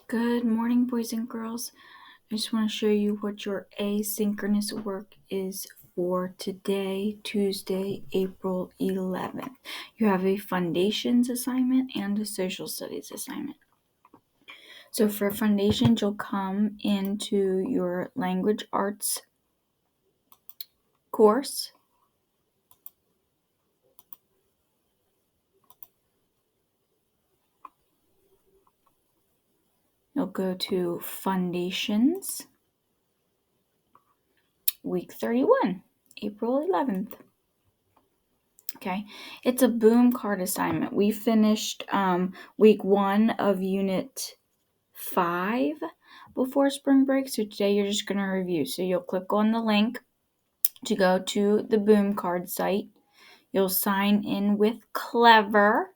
Good morning, boys and girls. I just want to show you what your asynchronous work is for today, Tuesday, April 11th. You have a foundations assignment and a social studies assignment. So for foundations, you'll come into your language arts course. You'll go to foundations, week 31, April 11th. Okay, it's a boom card assignment. We finished week 1 of unit 5 before spring break, so today you're just going to review. So you'll click on the link to go to the boom card site. You'll sign in with Clever.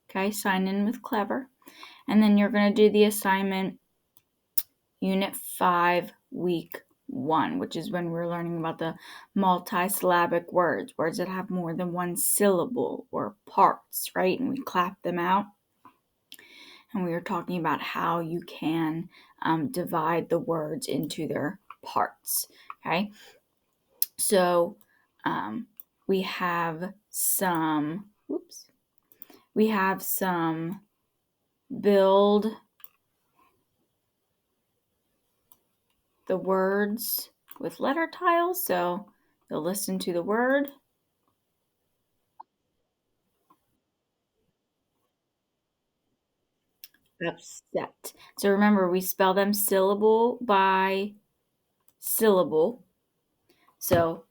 Okay, sign in with Clever. And then you're going to do the assignment unit 5, week 1, which is when we're learning about the multisyllabic words that have more than one syllable or parts, right? And we clap them out. And we were talking about how you can divide the words into their parts, okay? So we have some build the words with letter tiles. So you'll listen to the word. Upset. So remember, we spell them syllable by syllable. So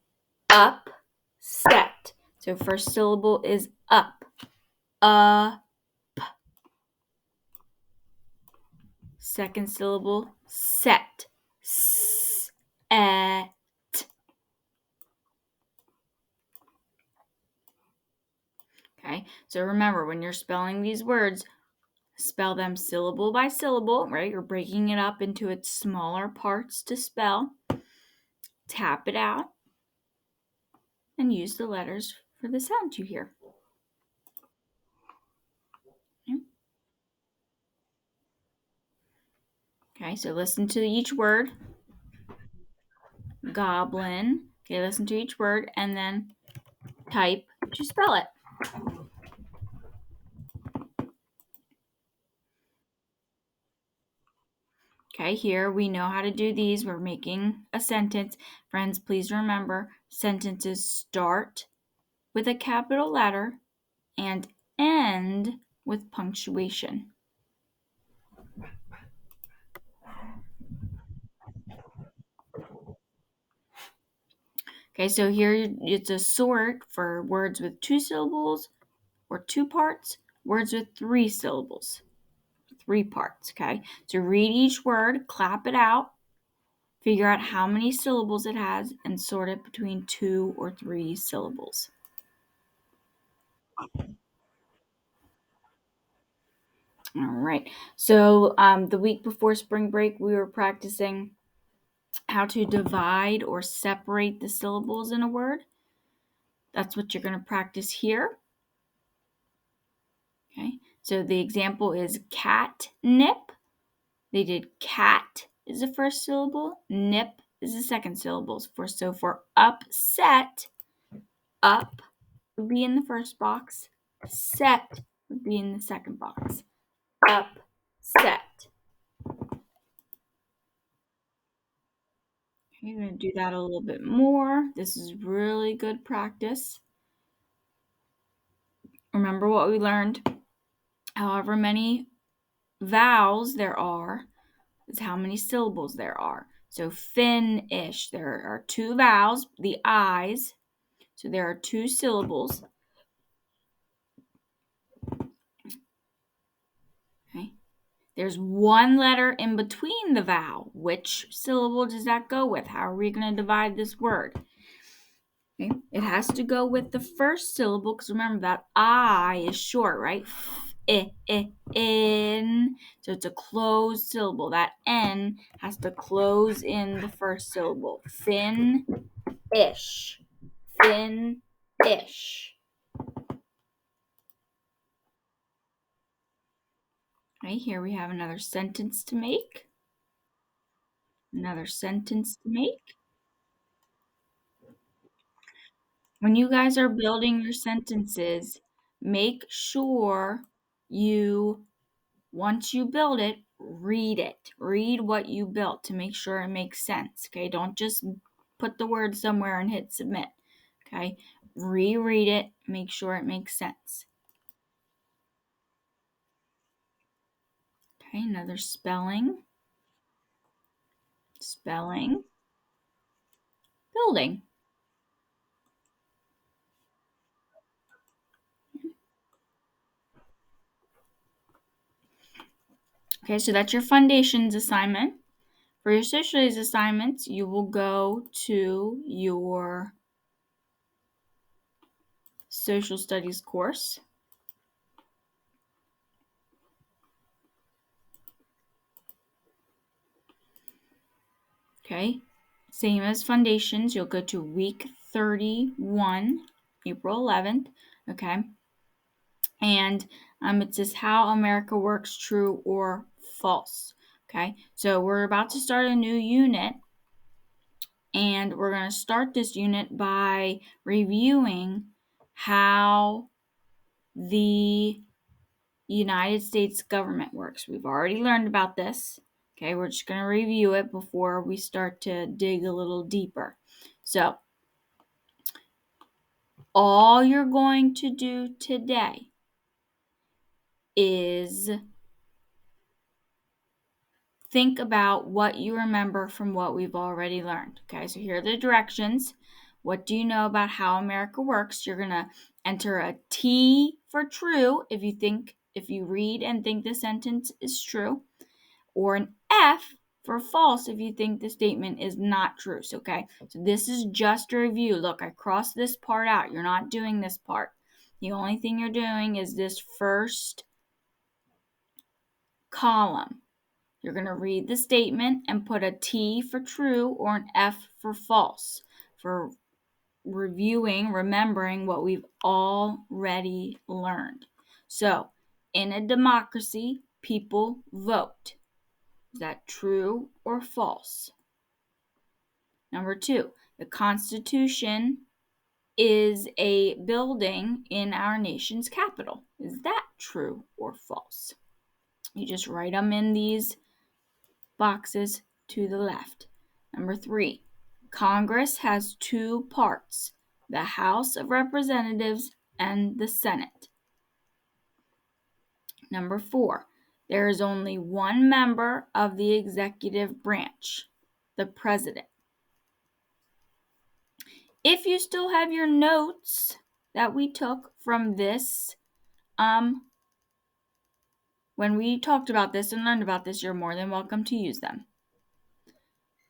upset. So first syllable is up. Second syllable, set. S-et. Okay, so remember, when you're spelling these words, spell them syllable by syllable, right? You're breaking it up into its smaller parts to spell. Tap it out and use the letters for the sound you hear. Okay, so listen to each word. Goblin. Okay, listen to each word and then type to spell it. Okay, here we know how to do these. We're making a sentence. Friends, please remember, sentences start with a capital letter and end with punctuation. Okay, so here it's a sort for words with 2 syllables or 2 parts, words with 3 syllables, 3 parts, okay? So read each word, clap it out, figure out how many syllables it has, and sort it between 2 or 3 syllables. All right. So the week before spring break, we were practicing how to divide or separate the syllables in a word. That's what you're going to practice here. Okay. So the example is catnip. They did cat is the first syllable, nip is the second syllable. So for upset, up would be in the first box, set would be in the second box. Upset. You're going to do that a little bit more. This is really good practice. Remember what we learned. However many vowels there are is how many syllables there are. So finish, there are 2 vowels, the I's. So there are 2 syllables. Okay. There's 1 letter in between the vowel. Which syllable does that go with? How are we going to divide this word? Okay. It has to go with the first syllable because remember that I is short, right? In. So it's a closed syllable. That N has to close in the first syllable. Fin-ish. Fin-ish. Okay, here we have another sentence to make. Another sentence to make. When you guys are building your sentences, make sure you, once you build it, read it. Read what you built to make sure it makes sense. Okay, don't just put the word somewhere and hit submit. Okay, reread it, make sure it makes sense. Okay, another spelling. Spelling. Building. Okay, so that's your foundations assignment. For your social studies assignments, you will go to your social studies course. Okay, same as foundations, you'll go to week 31, April 11th. Okay, and it says how America works, true or false. Okay, so we're about to start a new unit, and we're going to start this unit by reviewing how the United States government works. We've already learned about this. Okay, we're just going to review it before we start to dig a little deeper. So, all you're going to do today is think about what you remember from what we've already learned. Okay, so here are the directions. What do you know about how America works? You're going to enter a T for true if you read and think the sentence is true, or an F for false if you think the statement is not true. So, okay, so this is just a review. Look, I crossed this part out. You're not doing this part. The only thing you're doing is this first column. You're going to read the statement and put a T for true or an F for false for remembering what we've already learned. So, in a democracy, people vote. Is that true or false? Number 2, the Constitution is a building in our nation's capital. Is that true or false? You just write them in these boxes to the left. Number 3, Congress has 2 parts, the House of Representatives and the Senate. Number 4, there is only one member of the executive branch, the president. If you still have your notes that we took from this, when we talked about this and learned about this, you're more than welcome to use them.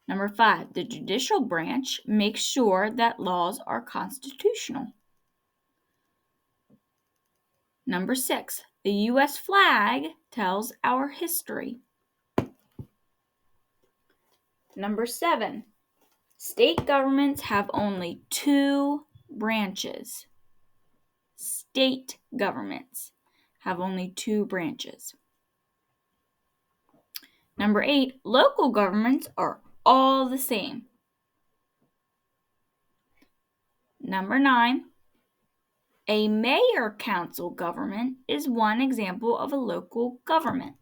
Number 5, the judicial branch makes sure that laws are constitutional. Number 6, the U.S. flag tells our history. Number 7, state governments have only 2 branches. State governments have only 2 branches. Number 8, local governments are all the same. Number 9, a mayor council government is one example of a local government.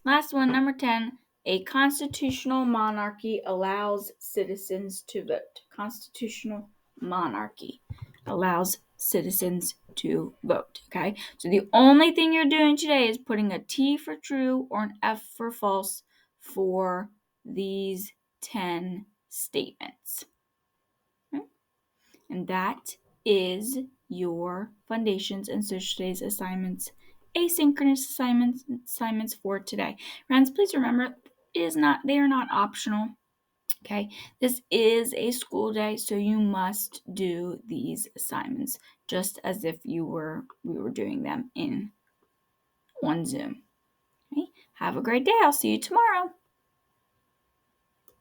Last one, number 10, a constitutional monarchy allows citizens to vote. Constitutional monarchy allows citizens to vote, okay? So the only thing you're doing today is putting a T for true or an F for false for these 10 statements. Okay? And that is your foundations and social studies assignments, asynchronous assignments for today. Friends, please remember, they are not optional. Okay, this is a school day, so you must do these assignments just as if we were doing them on Zoom. Okay, have a great day. I'll see you tomorrow.